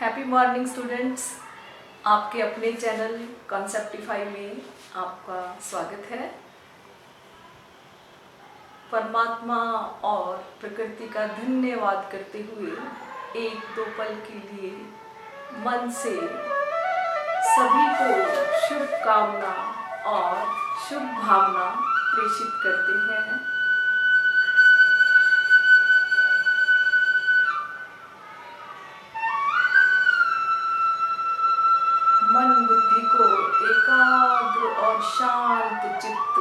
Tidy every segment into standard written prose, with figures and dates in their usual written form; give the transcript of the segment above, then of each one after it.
Happy morning students. आपके अपने channel कॉन्सेप्टिफाई में आपका स्वागत है। परमात्मा और प्रकृति का धन्यवाद करते हुए एक दो पल के लिए मन से सभी को शुभकामना और शुभ भावना प्रेषित करते हैं। मन बुद्धि को एकाग्र और शांत चित्त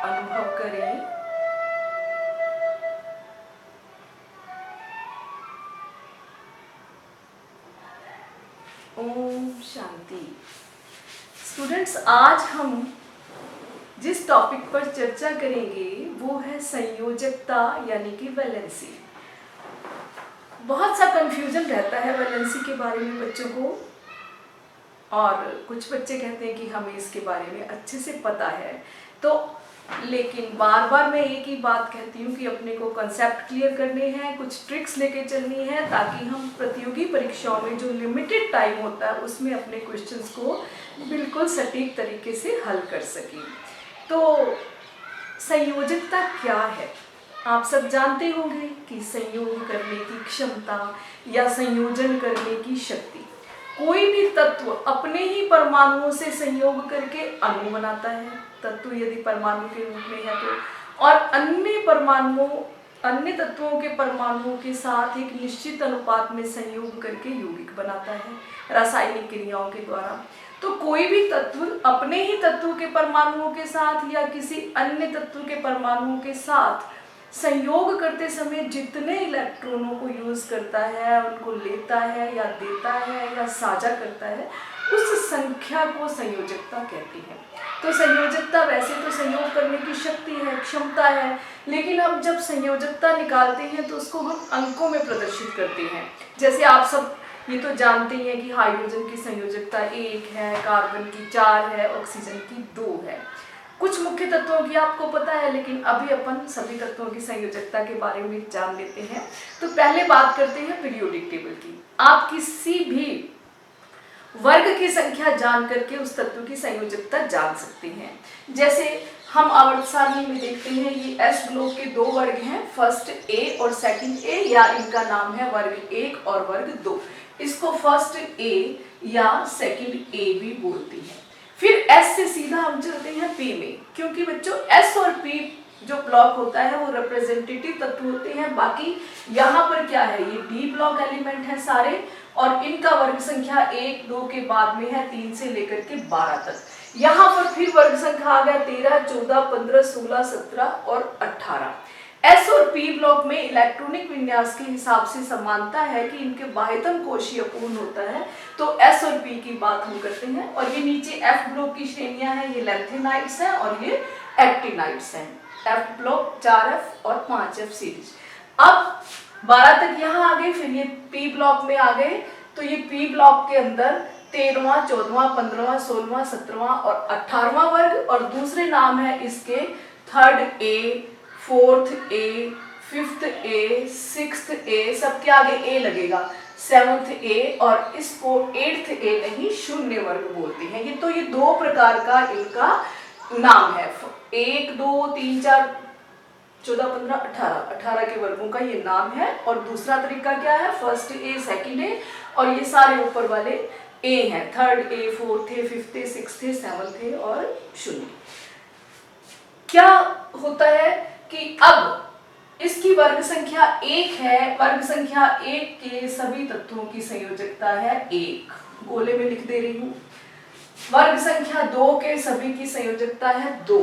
अनुभव करें। ओम शांति। स्टूडेंट्स, आज हम जिस टॉपिक पर चर्चा करेंगे वो है संयोजकता यानी कि वैलेंसी। बहुत सा कंफ्यूजन रहता है वैलेंसी के बारे में बच्चों को, और कुछ बच्चे कहते हैं कि हमें इसके बारे में अच्छे से पता है। तो लेकिन बार बार मैं एक ही बात कहती हूँ कि अपने को कंसेप्ट क्लियर करने हैं, कुछ ट्रिक्स लेके चलनी है, ताकि हम प्रतियोगी परीक्षाओं में जो लिमिटेड टाइम होता है उसमें अपने क्वेश्चंस को बिल्कुल सटीक तरीके से हल कर सकें। तो संयोजकता क्या है? आप सब जानते होंगे कि संयोग करने की क्षमता या संयोजन करने की शक्ति। कोई भी तत्व अपने ही परमाणुओं से संयोग करके अणु बनाता है, तत्व यदि परमाणु के रूप में है तो, और अन्य तत्वों के परमाणुओं के साथ एक निश्चित अनुपात में संयोग करके यौगिक बनाता है रासायनिक क्रियाओं के द्वारा। तो कोई भी तत्व अपने ही तत्व के परमाणुओं के साथ या किसी अन्य तत्व के परमाणुओं के साथ संयोग करते समय जितने इलेक्ट्रॉनों को यूज करता है, उनको लेता है या देता है या साझा करता है, उस संख्या को संयोजकता कहती है। तो संयोजकता वैसे तो संयोग करने की शक्ति है, क्षमता है, लेकिन हम जब संयोजकता निकालते हैं तो उसको हम अंकों में प्रदर्शित करते हैं। जैसे आप सब ये तो जानते ही हैं कि हाइड्रोजन की संयोजकता 1 है, कार्बन की 4 है, ऑक्सीजन की 2 है। कुछ मुख्य तत्वों की आपको पता है, लेकिन अभी अपन सभी तत्वों की संयोजकता के बारे में जान लेते हैं। तो पहले बात करते हैं पीरियोडिक टेबल की। आप किसी भी वर्ग की संख्या जान करके उस तत्व की संयोजकता जान सकते हैं। जैसे हम आवर्त सारणी में देखते हैं, ये एस ब्लॉक के 2 वर्ग हैं, फर्स्ट ए और सेकंड ए, या इनका नाम है वर्ग 1 और वर्ग 2। इसको फर्स्ट ए या सेकंड ए भी बोलती है। फिर S से सीधा हम चलते हैं P में, क्योंकि बच्चों S और P जो ब्लॉक होता है वो रिप्रेजेंटेटिव तत्व होते हैं। बाकी यहाँ पर क्या है, ये D ब्लॉक एलिमेंट है सारे, और इनका वर्ग संख्या 1, 2 के बाद में है 3 से लेकर के 12 तक। यहाँ पर फिर वर्ग संख्या आ गया 13, 14, 15, 16, 17 और 18। S और P ब्लॉक में इलेक्ट्रॉनिक विन्यास के हिसाब से समानता है कि इनके बाह्यतम कोशीय पूर्ण होता है। तो S और P की बात हम करते हैं। और ये नीचे F ब्लॉक की श्रेणियां हैं, ये लैंथेनाइड्स हैं और ये एक्टिनाइड्स हैं। F ब्लॉक 4F और 5F सीरीज। अब 12 तक यहाँ आ गए, फिर ये P ब्लॉक में आ गए। तो ये P ब्लॉक के अंदर 13वां, 14वां, 15वां, 16वां, 17वां और 18वां वर्ग, और दूसरे नाम है इसके third A, fourth A, fifth A, sixth A, सबके आगे ए लगेगा, सेवंथ ए, और इसको 8th ए नहीं शून्य वर्ग बोलते हैं। ये तो ये 2 प्रकार का इनका नाम है, 1, 2, 3, 4, 14, 15, 18 के वर्गों का ये नाम है। और दूसरा तरीका क्या है, फर्स्ट ए, सेकंड ए, और ये सारे ऊपर वाले ए हैं, third A, fourth A, fifth A, sixth A, seventh A और शून्य। क्या होता है कि अब इसकी वर्ग संख्या 1 है, वर्ग संख्या 1 के सभी तत्वों की संयोजकता है 1, गोले में लिख दे रही हूं। वर्ग संख्या 2 के सभी की संयोजकता है 2।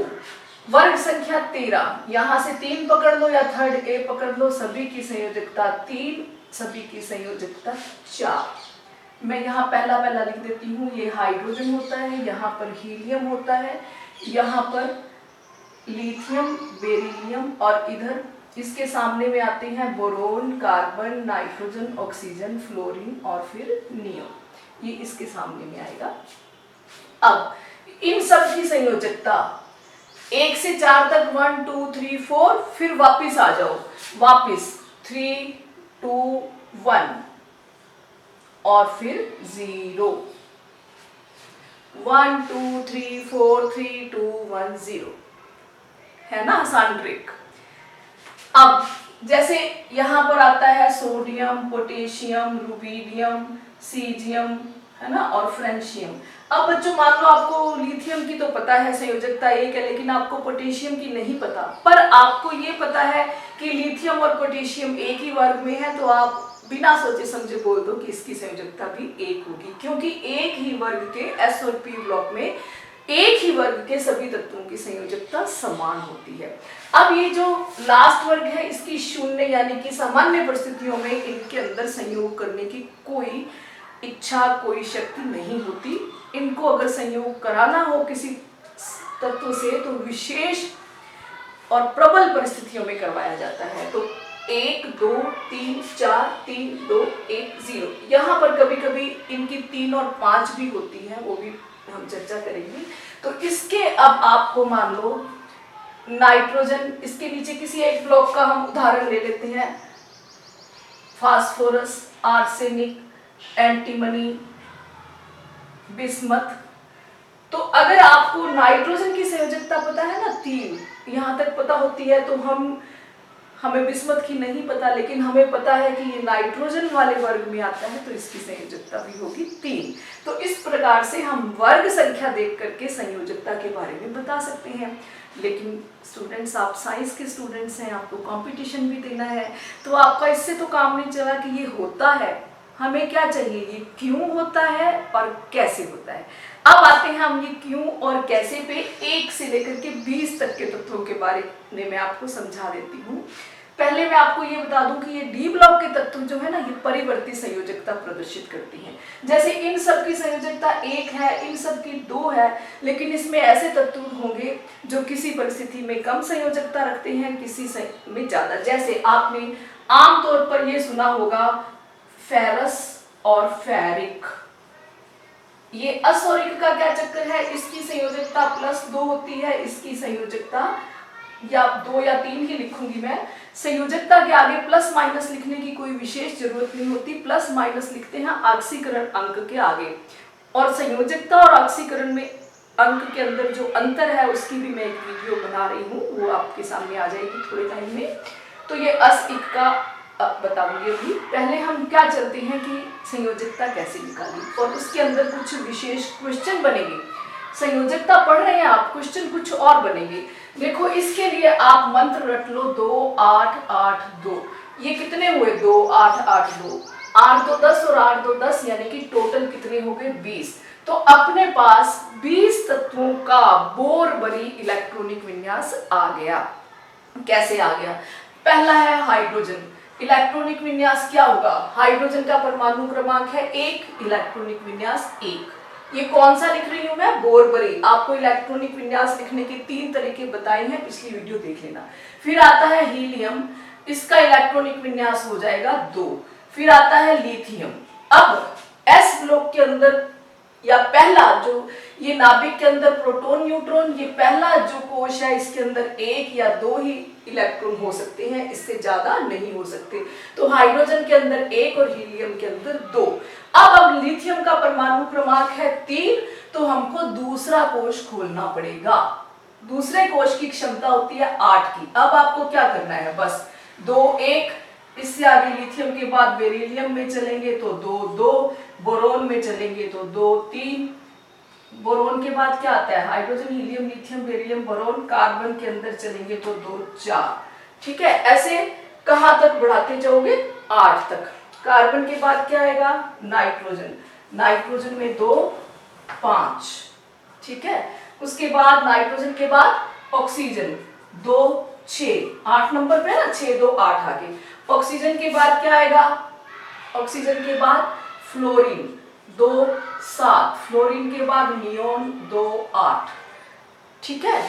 वर्ग संख्या 13, यहां से 3 पकड़ लो या थर्ड ए पकड़ लो, सभी की संयोजकता 3, सभी की संयोजकता 4। मैं यहाँ पहला लिख देती हूँ, ये हाइड्रोजन होता है, यहाँ पर हीलियम होता है, यहाँ पर लिथियम, बेरिलियम, और इधर इसके सामने में आते हैं boron, carbon, nitrogen, oxygen, fluorine और फिर नियोन। ये इसके सामने में आएगा। अब इन सब की संयोजकता 1 से 4 तक 1, 2, 3, 4, फिर वापिस आ जाओ, वापिस 3, 2, 1, और फिर 0। 1 2 3 4 3 2 1 0, है ना आसान ट्रिक। अब जैसे यहाँ पर आता है सोडियम, पोटेशियम, रुबीडियम, सीजियम, है ना, और फ्रेंशियम। अब बच्चों मान लो आपको लिथियम की तो पता है संयोजकता 1 है, लेकिन आपको पोटेशियम की नहीं पता, पर आपको ये पता है कि लिथियम और पोटेशियम एक ही वर्ग में है, तो आप बिना सोचे समझे बोल दो कि इसकी संयोजकता भी 1 होगी, क्योंकि एक ही वर्ग के एस और पी ब्लॉक में एक ही वर्ग के सभी तत्वों की संयोजकता समान होती है। अब ये जो लास्ट वर्ग है इसकी शून्य यानी कि सामान्य परिस्थितियों में इनके अंदर संयोग करने की कोई इच्छा, कोई शक्ति नहीं होती। इनको अगर संयोग कराना हो किसी तत्व से तो विशेष और प्रबल परिस्थितियों में करवाया जाता है। तो 1 2 3 4 3 2 1 0, यहाँ पर कभी कभी इनकी 3 और 5 भी होती है, वो भी हम चर्चा करेंगे। तो इसके अब आपको मान लो नाइट्रोजन, इसके नीचे किसी एक ब्लॉक का हम उदाहरण ले लेते हैं, फास्फोरस, आर्सेनिक, एंटीमनी, बिस्मथ। तो अगर आपको नाइट्रोजन की संयोजकता पता है ना 3, यहाँ तक पता होती है, तो हमें बिस्मथ की नहीं पता, लेकिन हमें पता है कि ये नाइट्रोजन वाले वर्ग में आता है, तो इसकी संयोजकता भी होगी 3। तो इस प्रकार से हम वर्ग संख्या देख करके संयोजकता के बारे में बता सकते हैं। लेकिन स्टूडेंट्स, आप साइंस के स्टूडेंट्स हैं, आपको कंपटीशन भी देना है, तो आपका इससे तो काम नहीं चला कि ये होता है, हमें क्या चाहिए, ये क्यों होता है और कैसे होता है। अब आते हैं हम ये क्यों और कैसे पे 1 से लेकर के 20 तक के तत्वों के बारे में मैं आपको समझा देती हूँ। पहले मैं आपको ये बता दूं कि ये डी ब्लॉक के तत्व जो है ना, ये परिवर्ती संयोजकता प्रदर्शित करती हैं। जैसे इन सब की संयोजकता 1 है, इन सब की 2 है, लेकिन इसमें ऐसे तत्व होंगे जो किसी परिस्थिति में कम संयोजकता रखते हैं, किसी में ज्यादा। जैसे आपने आमतौर पर ये सुना होगा फेरस और फेरिक। ये असोरिक का क्या चक्कर है, इसकी संयोजकता +2 होती है, इसकी संयोजकता या 2 या 3 ही लिखूंगी मैं। संयोजकता के आगे प्लस माइनस लिखने की कोई विशेष जरूरत नहीं होती, प्लस माइनस लिखते हैं ऑक्सीकरण अंक के आगे। और संयोजकता और ऑक्सीकरण में अंक के अंदर जो अंतर है उसकी भी मैं एक वीडियो बना रही हूँ, वो आपके सामने आ जाएगी थोड़े टाइम में। तो ये अस-इक का बताऊंगी। अभी पहले हम क्या चलते हैं कि संयोजकता कैसे निकाली, और उसके अंदर कुछ विशेष क्वेश्चन बनेंगे। संयोजकता पढ़ रहे हैं आप, क्वेश्चन कुछ और बनेंगे। देखो इसके लिए आप मंत्र रट लो 2 8 8 2। ये कितने हुए 2 8 8 2, 8 2 10 और 8 2 10, यानी कि टोटल कितने हो गए 20। तो अपने पास 20 तत्वों का बोरबरी इलेक्ट्रॉनिक विन्यास आ गया। कैसे आ गया? पहला है हाइड्रोजन। इलेक्ट्रॉनिक विन्यास क्या होगा? हाइड्रोजन का परमाणु क्रमांक है 1, इलेक्ट्रॉनिक विन्यास 1। ये कौन सा लिख रही हूं मैं? बोरबरी। आपको इलेक्ट्रॉनिक विन्यास लिखने के 3 तरीके बताए हैं, पिछली वीडियो देख लेना। फिर आता है हीलियम, इसका इलेक्ट्रॉनिक विन्यास हो जाएगा 2। फिर आता है लिथियम। अब एस ब्लॉक के अंदर या पहला जो ये नाभिक के अंदर प्रोटॉन न्यूट्रॉन, ये पहला जो कोश है इसके अंदर 1 या 2 ही इलेक्ट्रॉन हो सकते हैं, इससे ज्यादा नहीं हो सकते। तो हाइड्रोजन के अंदर 1 और हीलियम के अंदर 2। अब लिथियम का परमाणु क्रमांक है 3, तो हमको दूसरा कोश खोलना पड़ेगा। दूसरे कोश की क्षमता होती है 8 की। अब आपको क्या करना है? बस 2 1, इससे आगे लिथियम के बाद बेरिलियम में चलेंगे तो 2 2, बोरोन में चलेंगे तो 2 3, बोरोन के बाद क्या आता है? Hydrogen, helium, lithium, beryllium, boron. Carbon के अंदर चलेंगे तो 2 4। ठीक है, ऐसे कहां तक बढ़ाते जाओगे? 8 तक। कार्बन के बाद क्या आएगा? नाइट्रोजन। नाइट्रोजन में 2 5। ठीक है, उसके बाद नाइट्रोजन के बाद ऑक्सीजन 2 6, 8 नंबर पे ना, 6 2 8 आगे। ऑक्सीजन के बाद क्या आएगा? ऑक्सीजन के बाद फ्लोरीन 2 7, फ्लोरीन के बाद नियोन 2 8। ठीक है,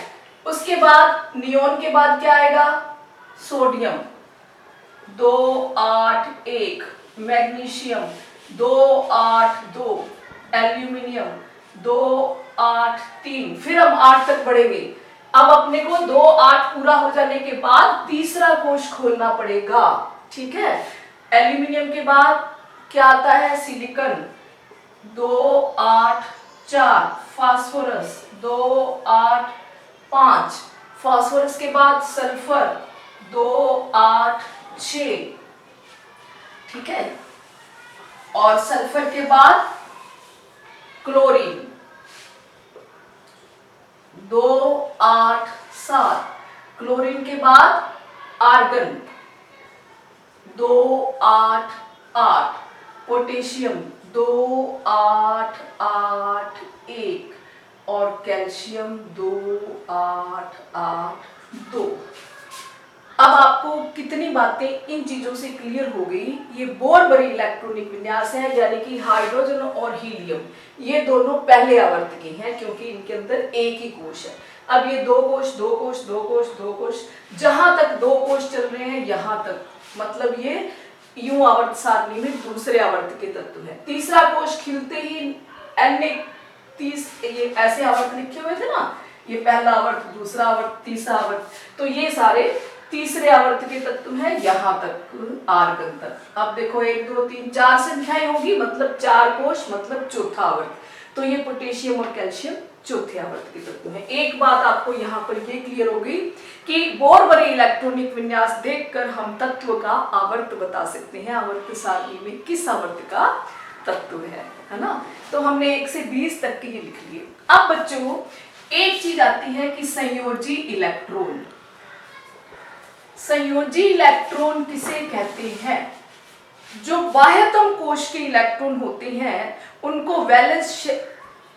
उसके बाद नियोन के बाद क्या आएगा? Sodium 2 8 1, magnesium 2 8 2, aluminium 2 8 3। फिर हम 8 तक बढ़ेंगे। अब अपने को 2 8 पूरा हो जाने के बाद तीसरा कोश खोलना पड़ेगा। ठीक है, एल्यूमिनियम के बाद क्या आता है? सिलिकॉन 2 8 4, फास्फोरस 2 8 5, फास्फोरस के बाद सल्फर 2 8 6, ठीक है, और सल्फर के बाद क्लोरीन 2 8 7, क्लोरीन के बाद आर्गन 2 8 8, पोटेशियम 2 8 8 1, और कैल्शियम 2 8 8 2। अब आपको कितनी बातें इन चीजों से क्लियर हो गई? ये बोर-बरी इलेक्ट्रॉनिक विन्यास है, यानी कि हाइड्रोजन और हीलियम ये दोनों पहले आवर्त के हैं, क्योंकि इनके अंदर एक ही कोश है। अब ये दो कोश, जहां तक दो कोश चल रहे हैं यहां तक, मतलब ये यूं आवर्त सारणी में दूसरे आवर्त के तत्व है। तीसरा कोश खिलते ही Na30, ये ऐसे आवर्त लिखे हुए थे ना, ये पहला आवर्त, दूसरा आवर्त, तीसरा आवर्त, तो ये सारे तीसरे आवर्त के तत्व हैं यहां तक, आर्गन तक। अब देखो 1 2 3 4 संख्याएं होगी, मतलब 4 कोश, मतलब चौथा आवर्त। तो ये पोटेशियम और कैल्शियम चौथे आवर्त के तत्व हैं। एक बात आपको यहाँ पर ये क्लियर हो गई कि बोर-बरी इलेक्ट्रॉनिक विन्यास देखकर हम तत्व का आवर्त बता सकते हैं, आवर्त सारणी में किस आवर्त का तत्व है ना। तो हमने 1 से 20 तक के ये लिख लिए। अब बच्चों एक चीज आती है कि संयोजी इलेक्ट्रॉन। संयोजी इलेक्ट्रॉन किसे कहते हैं? जो बाह्यतम कोश के इलेक्ट्रॉन होते हैं उनको वैलेंस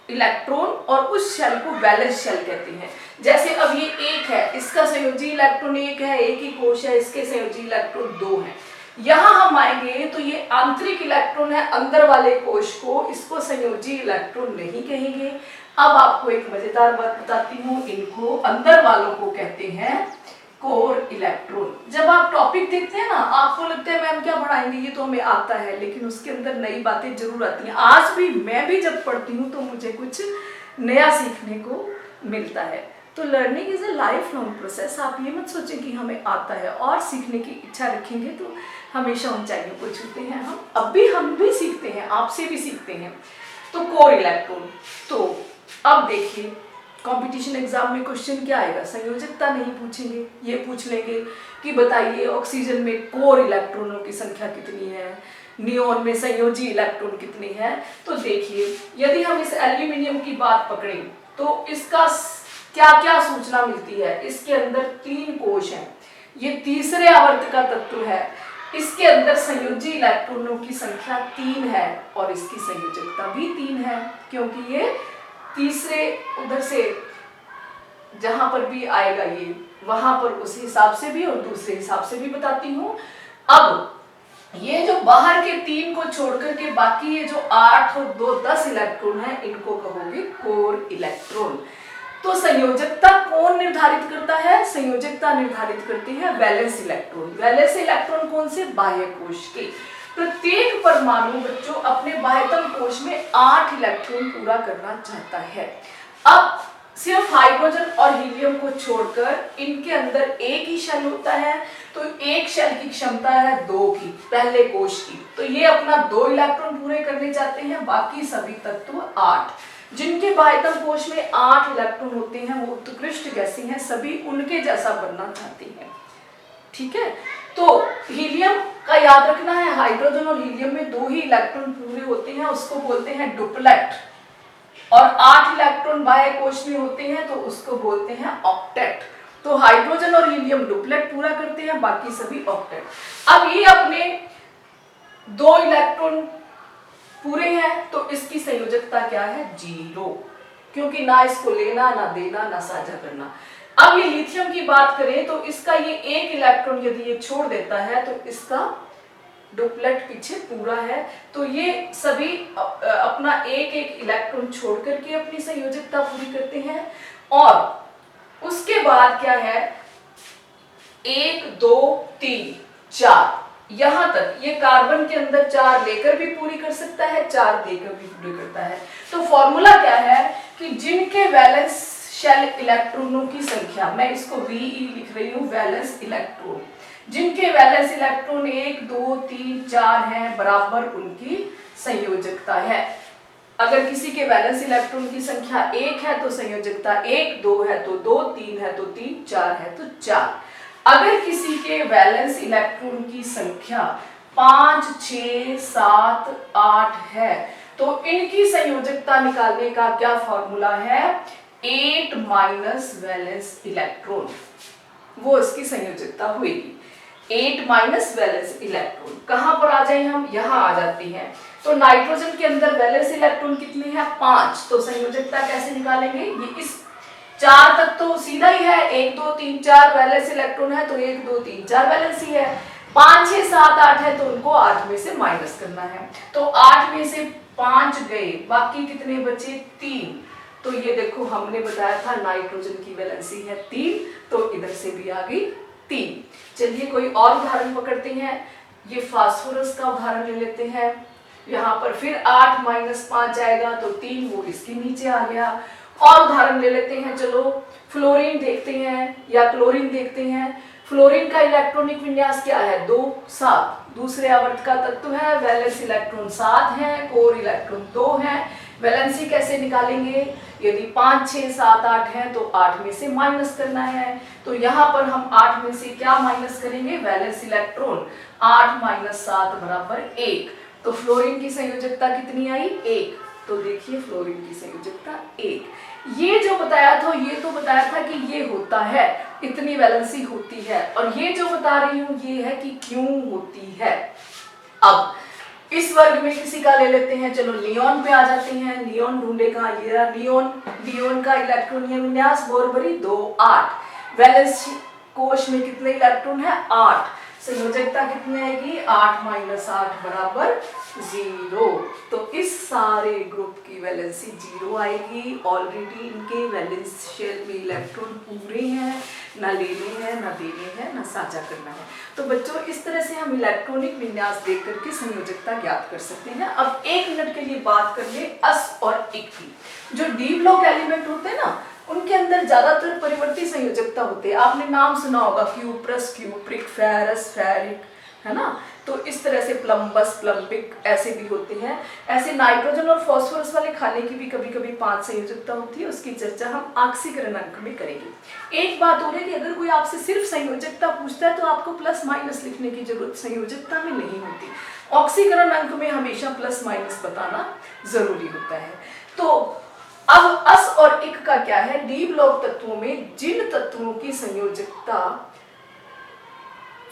इलेक्ट्रॉन और उस शेल को वैलेंस शेल कहते हैं। जैसे अब ये एक है, इसका संयोजी इलेक्ट्रॉन एक है, एक ही कोश है, इसके संयोजी इलेक्ट्रॉन 2 हैं। यहां हम आएंगे तो ये आंतरिक इलेक्ट्रॉन है अंदर वाले कोश को, इसको संयोजी इलेक्ट्रॉन नहीं कहेंगे। अब आपको एक मजेदार बात बताती हूँ, इनको अंदर वालों को कहते हैं कोर इलेक्ट्रॉन। जब आप टॉपिक देखते हैं ना, आपको लगता है मैम क्या पढ़ाएंगे, ये तो हमें आता है, लेकिन उसके अंदर नई बातें जरूर आती हैं। आज भी मैं भी जब पढ़ती हूँ तो मुझे कुछ नया सीखने को मिलता है। तो learning is a life long process. आप ये मत सोचें कि हमें आता है और सीखने की इच्छा रखेंगे तो हमेशा ऊंचाइयों को छूते हैं। हम भी सीखते हैं, आपसे भी सीखते हैं। तो कोर इलेक्ट्रॉन, तो अब देखिए कंपटीशन एग्जाम में क्वेश्चन क्या आएगा? संयोजकता नहीं पूछेंगे, ये पूछ लेंगे कि बताइए ऑक्सीजन में कोर इलेक्ट्रॉनों की संख्या कितनी है, नियोन में संयोजी इलेक्ट्रॉन कितने हैं। तो देखिए यदि हम इस एल्यूमिनियम की बात पकड़ें तो इसका क्या क्या सूचना मिलती है? इसके अंदर 3 कोश हैं, ये तीसरे आवर्त का तत्व है, इसके अंदर संयोजी इलेक्ट्रॉनों की संख्या 3 है और इसकी संयोजकता भी 3 है, क्योंकि ये तीसरे उधर से जहां पर भी आएगा ये वहां पर उस हिसाब से भी और दूसरे हिसाब से भी बताती हूँ। अब ये जो बाहर के 3 को छोड़कर के बाकी ये जो 8 और 2 10 इलेक्ट्रॉन है, इनको कहोगे कोर इलेक्ट्रॉन। तो संयोजकता कौन निर्धारित करता है? संयोजकता निर्धारित करती है वैलेंस इलेक्ट्रॉन। वैलेंस इलेक्ट्रॉन कौन से? बाह्य कोश के। प्रत्येक परमाणु बच्चों अपने बाह्यतम कोश में 8 इलेक्ट्रॉन पूरा करना चाहता है। अब सिर्फ हाइड्रोजन और हीलियम को छोड़कर इनके अंदर एक ही शेल होता है, तो एक शेल की क्षमता है 2 की, पहले कोश की। तो ये अपना 2 इलेक्ट्रॉन पूरे करने चाहते हैं, बाकी सभी तत्व 8। जिनके बाह्यतम कोश में 8 इलेक्ट्रॉन होते हैं वो उत्कृष्ट गैसी हैं, सभी उनके जैसा बनना चाहते हैं। ठीक है, तो हीलियम का याद रखना है, हाइड्रोजन और हीलियम में 2 ही इलेक्ट्रॉन पूरे होते हैं, उसको बोलते हैं डुप्लेट। और 8 इलेक्ट्रॉन बाह्य कोश में होते हैं तो उसको बोलते हैं ऑक्टेट। तो हाइड्रोजन और हीलियम डुप्लेट पूरा करते हैं, बाकी सभी ऑक्टेट। अब ये अपने 2 इलेक्ट्रॉन पूरे हैं तो इसकी संयोजकता क्या है? 0, क्योंकि ना इसको लेना ना देना ना साझा करना। अब ये लिथियम की बात करें तो इसका ये 1 इलेक्ट्रॉन यदि ये छोड़ देता है तो इसका डुप्लेट पीछे पूरा है, तो ये सभी अपना 1 इलेक्ट्रॉन छोड़ करके अपनी संयोजकता पूरी करते हैं। और उसके बाद क्या है? 1 2 3 4 यहां तक ये कार्बन के अंदर 4 लेकर भी पूरी कर सकता है, 4 देकर भी पूरी करता है। तो फॉर्मूला क्या है कि जिनके वैलेंस शेल इलेक्ट्रॉनों की संख्या, मैं इसको Ve लिख रही हूं, वैलेंस इलेक्ट्रॉन, जिनके वैलेंस इलेक्ट्रॉन 1 2 3 4 हैं बराबर उनकी संयोजकता है। अगर किसी के वैलेंस इलेक्ट्रॉन की संख्या 1 है तो संयोजकता 1, 2 है तो 2, 3 है तो 3, 4 है तो 4। अगर किसी के वैलेंस इलेक्ट्रॉन की संख्या 5, 6, 7, 8 है तो इनकी संयोजकता निकालने का क्या फॉर्मूला है? 8 माइनस वैलेंस इलेक्ट्रॉन, वो इसकी संयोजकता हुएगी। 8 माइनस वैलेंस इलेक्ट्रॉन कहां पर आ जाए हम? यहां आ जाते हैं। तो नाइट्रोजन के अंदर वैलेंस इलेक्ट्रॉन कितने हैं? 5। तो संयोजकता कैसे निकालेंगे? ये इस 4 तक तो सीधा ही है, 1 2 3 4 वैलेंस इलेक्ट्रॉन है तो 1 2 3 4 वैलेंस ही है। 5 6 7 8 है तो उनको 8 में से माइनस करना है। तो 8 में से 5 गए, बाकी कितने बचे? 3। तो ये देखो हमने बताया था नाइट्रोजन की वैलेंसी है 3, तो इधर से भी आ गई 3। चलिए कोई और उदाहरण पकड़ते हैं। ये फास्फोरस का उदाहरण ले लेते हैं। यहाँ पर फिर 8 माइनस 5 आएगा तो 3, वो इसके नीचे आ गया। और उदाहरण ले लेते हैं, चलो फ्लोरीन देखते हैं या क्लोरीन देखते हैं। फ्लोरीन का इलेक्ट्रॉनिक विन्यास क्या है? 2 7। दूसरे आवर्त का तत्व है, वैलेंस इलेक्ट्रॉन 7 है, कोर इलेक्ट्रॉन 2 है। वैलेंसी कैसे निकालेंगे? यदि 5 6 7 8 है तो 8 में से माइनस करना है। तो यहाँ पर हम 8 में से क्या माइनस करेंगे? Valence electron. 8 माइनस 7 बराबर 1। तो फ्लोरीन की संयोजकता कितनी आई? 1। तो देखिए फ्लोरीन की संयोजकता 1। ये जो बताया था, ये तो बताया था कि ये होता है, इतनी वैलेंसी होती है। और ये जो बता रही हूं ये है कि क्यों होती है। अब इस वर्ग में किसी का ले लेते हैं, चलो नियोन पे आ जाते हैं। नियोन ढूंढे कहाँ? ये रहा नियोन। नियोन का इलेक्ट्रॉनिक विन्यास बोरबरी 2 8। वैलेंस कोश में कितने इलेक्ट्रॉन है? 8। संयोजकता कितनी आएगी? 8 माइनस 8 बराबर 0। तो इस सारे ग्रुप की वैलेंसी 0 आएगी। ऑलरेडी इनके वैलेंस शेल में इलेक्ट्रॉन पूरे हैं, ना लेने हैं ना देने हैं ना साझा करना है। तो बच्चों इस तरह से हम इलेक्ट्रॉनिक विन्यास देख करके संयोजकता ज्ञात कर सकते हैं। अब 1 मिनट के लिए बात कर ले अस और इक की। जो डी ब्लॉक एलिमेंट होते हैं ना, उनके अंदर ज्यादातर परिवर्ती संयोजकता होते हैं। आपने नाम सुना होगा क्यूप्रस, क्यूप्रिक, फेरस, फेरिक, है ना। तो इस तरह से प्लम्बस, प्लम्बिक ऐसे भी होते हैं। ऐसे नाइट्रोजन और फास्फोरस वाले खाने की भी कभी कभी 5 संयोजकता होती है। उसकी चर्चा हम ऑक्सीकरण अंक में करेंगे। एक बात और है कि अगर कोई आपसे सिर्फ संयोजकता पूछता है तो आपको प्लस माइनस लिखने की जरूरत संयोजकता में नहीं होती। ऑक्सीकरण अंक में हमेशा प्लस माइनस बताना जरूरी होता है। तो अब अस और इक का क्या है? डी ब्लॉक तत्वों में जिन तत्वों की संयोजकता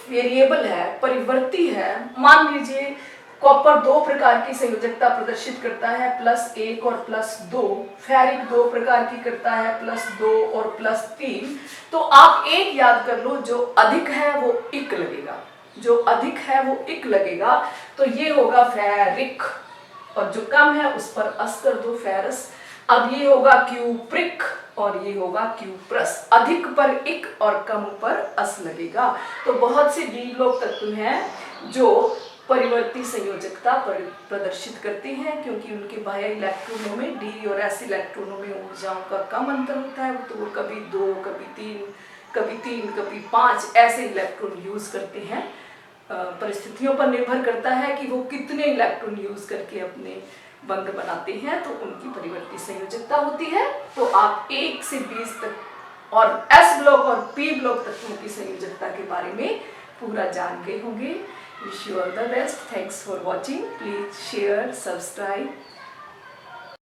वेरिएबल है, परिवर्ती है, मान लीजिए कॉपर 2 प्रकार की संयोजकता प्रदर्शित करता है, +1 और +2। फेरिक 2 प्रकार की करता है, +2 और +3। तो आप एक याद कर लो, जो अधिक है वो इक लगेगा, जो अधिक है वो इक लगेगा। तो ये होगा फेरिक, और जो कम है उस पर अस कर दो, फेरस। अब ये होगा क्यूप्रिक और ये होगा क्यूप्रस। अधिक पर इक और कम पर अस लगेगा। तो बहुत से डी ब्लॉक तत्व हैं जो परिवर्ती संयोजकता प्रदर्शित करते हैं, क्योंकि उनके बाह्य इलेक्ट्रॉनों में डी और एस इलेक्ट्रॉनों में ऊर्जाओं का कम अंतर होता है। तो वो कभी 2, कभी 3, कभी 5 ऐसे इलेक्ट्रॉन यूज करते हैं। परिस्थितियों पर निर्भर करता है कि वो कितने इलेक्ट्रॉन यूज करके अपने बंध बनाते हैं, तो उनकी परिवर्ती संयोजकता होती है। तो आप 1 से 20 तक और एस ब्लॉक और पी ब्लॉक तत्वों की संयोजकता के बारे में पूरा जान गए होंगे। Wish you all the best. Thanks for watching. Please share, subscribe